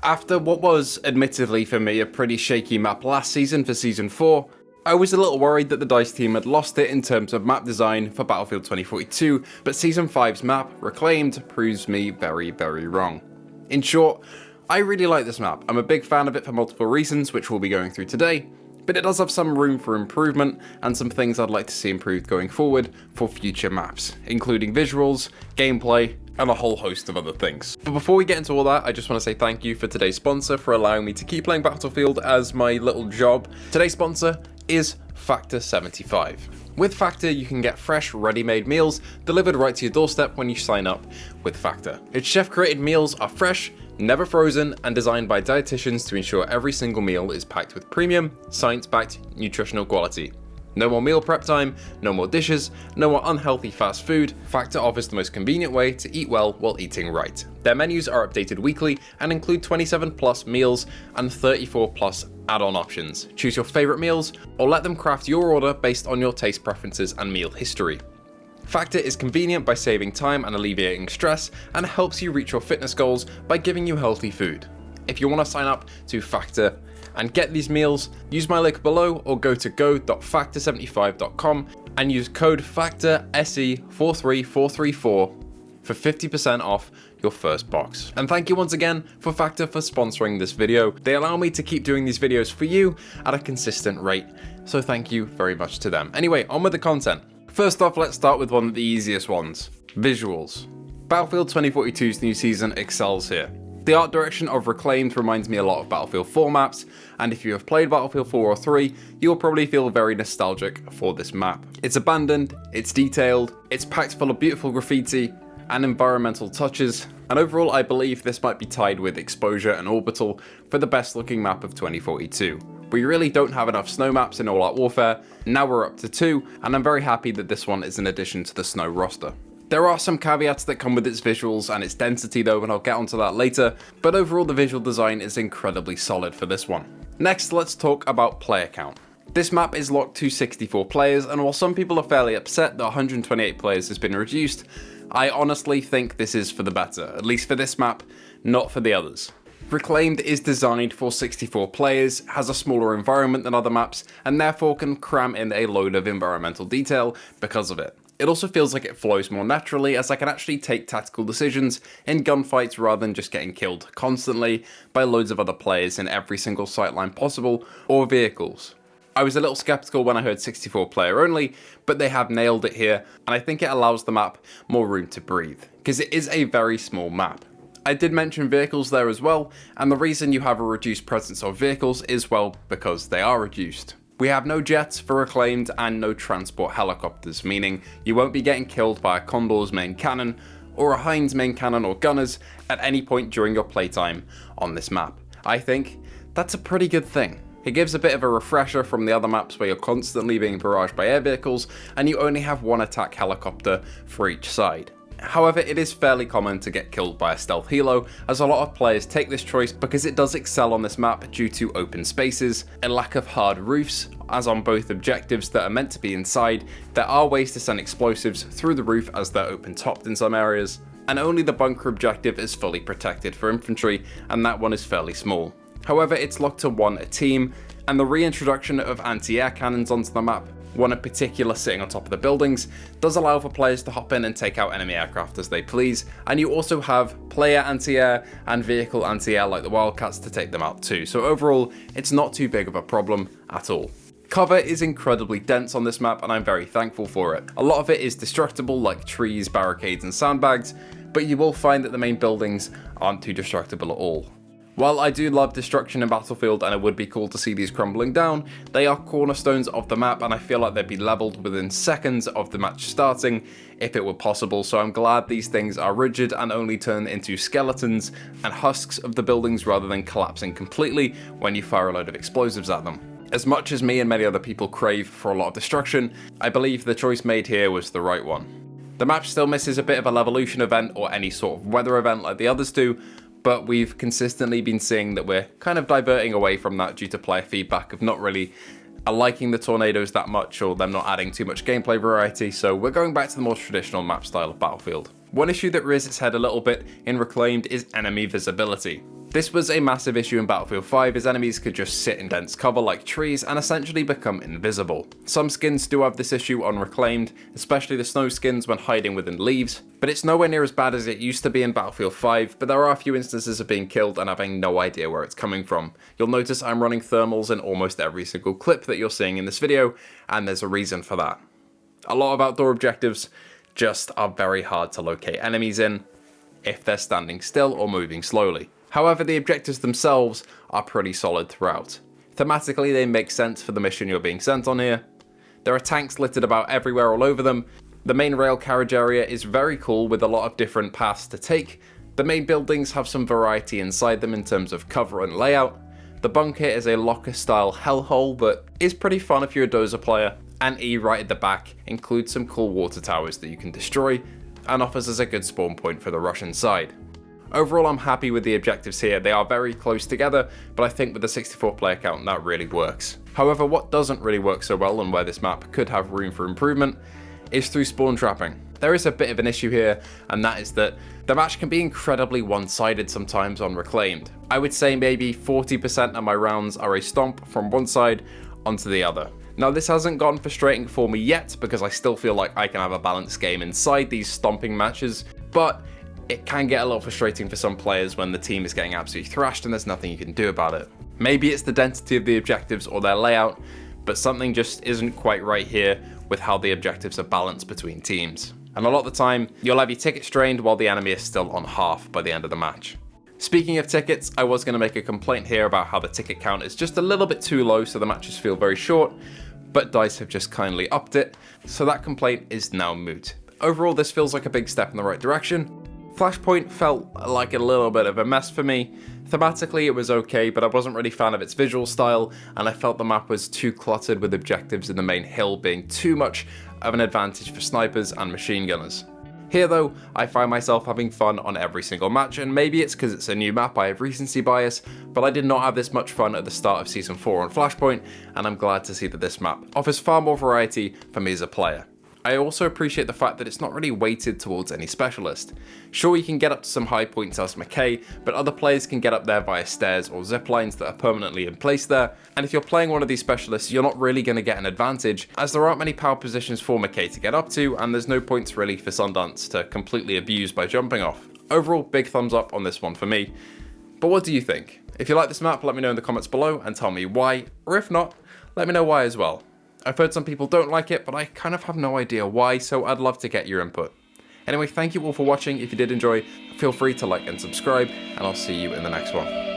After what was, admittedly for me, a pretty shaky map last season for Season 4, I was a little worried that the DICE team had lost it in terms of map design for Battlefield 2042, but Season 5's map, Reclaimed, proves me very, very wrong. In short, I really like this map. I'm a big fan of it for multiple reasons, which we'll be going through today, but it does have some room for improvement and some things I'd like to see improved going forward for future maps, including visuals, gameplay, and a whole host of other things. But before we get into all that, I just want to say thank you for today's sponsor for allowing me to keep playing Battlefield as my little job. Today's sponsor is Factor 75. With Factor, you can get fresh, ready-made meals delivered right to your doorstep when you sign up with Factor. Its chef-created meals are fresh, never frozen, and designed by dietitians to ensure every single meal is packed with premium, science-backed nutritional quality. No more meal prep time, no more dishes, no more unhealthy fast food. Factor offers the most convenient way to eat well while eating right. Their menus are updated weekly and include 27 plus meals and 34 plus add-on options. Choose your favorite meals or let them craft your order based on your taste preferences and meal history. Factor is convenient by saving time and alleviating stress, and helps you reach your fitness goals by giving you healthy food. If you want to sign up to Factor and get these meals, use my link below or go to go.factor75.com and use code FACTOR43434 for 50% off your first box. And thank you once again for Factor for sponsoring this video. They allow me to keep doing these videos for you at a consistent rate, so thank you very much to them. Anyway, on with the content. First off, let's start with one of the easiest ones, visuals. Battlefield 2042's new season excels here. The art direction of Reclaimed reminds me a lot of Battlefield 4 maps, and if you have played Battlefield 4 or 3, you'll probably feel very nostalgic for this map. It's abandoned, it's detailed, it's packed full of beautiful graffiti and environmental touches, and overall I believe this might be tied with Exposure and Orbital for the best looking map of 2042. We really don't have enough snow maps in All Out Warfare, now we're up to 2, and I'm very happy that this one is an addition to the snow roster. There are some caveats that come with its visuals and its density though, and I'll get onto that later, but overall the visual design is incredibly solid for this one. Next, let's talk about player count. This map is locked to 64 players, and while some people are fairly upset that 128 players has been reduced, I honestly think this is for the better, at least for this map, not for the others. Reclaimed is designed for 64 players, has a smaller environment than other maps, and therefore can cram in a load of environmental detail because of it. It also feels like it flows more naturally, as I can actually take tactical decisions in gunfights rather than just getting killed constantly by loads of other players in every single sightline possible, or vehicles. I was a little skeptical when I heard 64 player only, but they have nailed it here, and I think it allows the map more room to breathe, because it is a very small map. I did mention vehicles there as well, and the reason you have a reduced presence of vehicles is, well, because they are reduced. We have no jets for Reclaimed and no transport helicopters, meaning you won't be getting killed by a Condor's main cannon or a Heinz main cannon or gunners at any point during your playtime on this map. I think that's a pretty good thing. It gives a bit of a refresher from the other maps where you're constantly being barraged by air vehicles and you only have one attack helicopter for each side. However, it is fairly common to get killed by a stealth helo, as a lot of players take this choice because it does excel on this map due to open spaces, a lack of hard roofs, as on both objectives that are meant to be inside, there are ways to send explosives through the roof as they're open topped in some areas, and only the bunker objective is fully protected for infantry, and that one is fairly small. However, it's locked to 1 a team, and the reintroduction of anti-air cannons onto the map, one in particular sitting on top of the buildings, does allow for players to hop in and take out enemy aircraft as they please, and you also have player anti-air and vehicle anti-air like the Wildcats to take them out too, so overall it's not too big of a problem at all. Cover is incredibly dense on this map and I'm very thankful for it. A lot of it is destructible like trees, barricades and sandbags, but you will find that the main buildings aren't too destructible at all. While I do love destruction in Battlefield and it would be cool to see these crumbling down, they are cornerstones of the map and I feel like they'd be leveled within seconds of the match starting if it were possible, so I'm glad these things are rigid and only turn into skeletons and husks of the buildings rather than collapsing completely when you fire a load of explosives at them. As much as me and many other people crave for a lot of destruction, I believe the choice made here was the right one. The map still misses a bit of a Levolution event or any sort of weather event like the others do, but we've consistently been seeing that we're kind of diverting away from that due to player feedback of not really liking the tornadoes that much or them not adding too much gameplay variety, so we're going back to the more traditional map style of Battlefield. One issue that rears its head a little bit in Reclaimed is enemy visibility. This was a massive issue in Battlefield 5 as enemies could just sit in dense cover like trees and essentially become invisible. Some skins do have this issue on Reclaimed, especially the snow skins when hiding within leaves, but it's nowhere near as bad as it used to be in Battlefield 5, but there are a few instances of being killed and having no idea where it's coming from. You'll notice I'm running thermals in almost every single clip that you're seeing in this video, and there's a reason for that. A lot of outdoor objectives just are very hard to locate enemies in if they're standing still or moving slowly. However, the objectives themselves are pretty solid throughout. Thematically, they make sense for the mission you're being sent on here. There are tanks littered about everywhere all over them. The main rail carriage area is very cool with a lot of different paths to take. The main buildings have some variety inside them in terms of cover and layout. The bunker is a locker style hellhole but is pretty fun if you're a dozer player. And E right at the back includes some cool water towers that you can destroy and offers us a good spawn point for the Russian side. Overall, I'm happy with the objectives here. They are very close together, but I think with the 64 player count that really works. However, what doesn't really work so well and where this map could have room for improvement is through spawn trapping. There is a bit of an issue here, and that is that the match can be incredibly one-sided sometimes on Reclaimed. I would say maybe 40% of my rounds are a stomp from one side onto the other. Now this hasn't gotten frustrating for me yet because I still feel like I can have a balanced game inside these stomping matches, but it can get a little frustrating for some players when the team is getting absolutely thrashed and there's nothing you can do about it. Maybe it's the density of the objectives or their layout, but something just isn't quite right here with how the objectives are balanced between teams. And a lot of the time, you'll have your tickets drained while the enemy is still on half by the end of the match. Speaking of tickets, I was going to make a complaint here about how the ticket count is just a little bit too low so the matches feel very short, but DICE have just kindly upped it, so that complaint is now moot. Overall, this feels like a big step in the right direction. Flashpoint felt like a little bit of a mess for me. Thematically it was okay, but I wasn't really a fan of its visual style, and I felt the map was too cluttered with objectives in the main hill being too much of an advantage for snipers and machine gunners. Here though, I find myself having fun on every single match, and maybe it's because it's a new map, I have recency bias, but I did not have this much fun at the start of Season 4 on Flashpoint, and I'm glad to see that this map offers far more variety for me as a player. I also appreciate the fact that it's not really weighted towards any specialist. Sure, you can get up to some high points as McKay, but other players can get up there via stairs or zip lines that are permanently in place there, and if you're playing one of these specialists, you're not really going to get an advantage, as there aren't many power positions for McKay to get up to, and there's no points really for Sundance to completely abuse by jumping off. Overall, big thumbs up on this one for me. But what do you think? If you like this map, let me know in the comments below and tell me why, or if not, let me know why as well. I've heard some people don't like it, but I kind of have no idea why, so I'd love to get your input. Anyway, thank you all for watching. If you did enjoy, feel free to like and subscribe, and I'll see you in the next one.